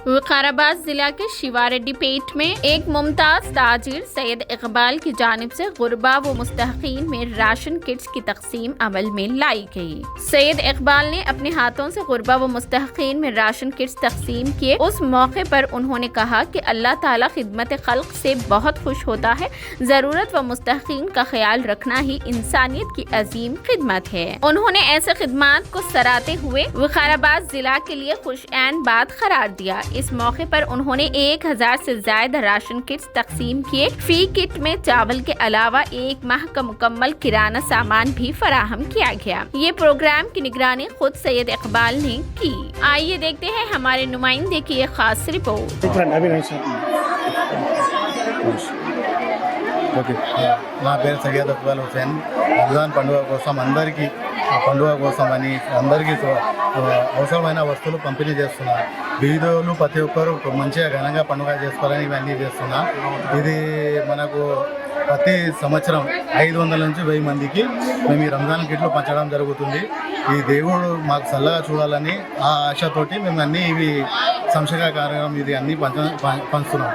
विकाराबाद जिला के शिवारेड्डी पेट में एक मुमताज ताजिर सैयद इकबाल की जानिब से गुरबा व मुस्तहकीन में राशन किट्स की तकसीम अमल में लाई गई। सैयद इकबाल ने अपने हाथों से गुरबा व मुस्तहकीन में राशन किट्स तकसीम किए। उस मौके पर उन्होंने कहा कि अल्लाह ताला खिदमत खल्क से बहुत खुश होता है। जरूरत व मुस्तहकीन का ख्याल रखना ही इंसानियत की अजीम खिदमत है। उन्होंने ऐसे खिदमात को सराहते हुए विकाराबाद जिला के लिए खुशऐन बात करार दिया। इस मौके पर उन्होंने 1000 से ज्यादा राशन किट्स तकसीम किए। फी किट में चावल के अलावा 1 माह का मुकम्मल किराना सामान भी फराहम किया गया। ये प्रोग्राम की निगरानी खुद सैयद इकबाल ने की। आइए देखते हैं हमारे नुमाइंदे की एक खास रिपोर्ट। నా పేరు సయ్యద్ అక్బల్ హుసేన్। రంజాన్ పండుగ కోసం అందరికీ అవసరమైన వస్తువులు పంపిణీ చేస్తున్నా। బీదోళ్ళు ప్రతి ఒక్కరు మంచిగా ఘనంగా పండుగ చేసుకోవాలని ఇవన్నీ చేస్తున్నా। ఇది మనకు ప్రతి సంవత్సరం 500 నుంచి 1000 మందికి మేము ఈ రంజాన్ కిట్లు పంచడం జరుగుతుంది। ఈ దేవుడు మాకు చల్లగా చూడాలని ఆ ఆశతోటి మేము అన్నీ ఇవి సంక్షేమ కార్యక్రమం ఇది అన్నీ పంచుతున్నాం।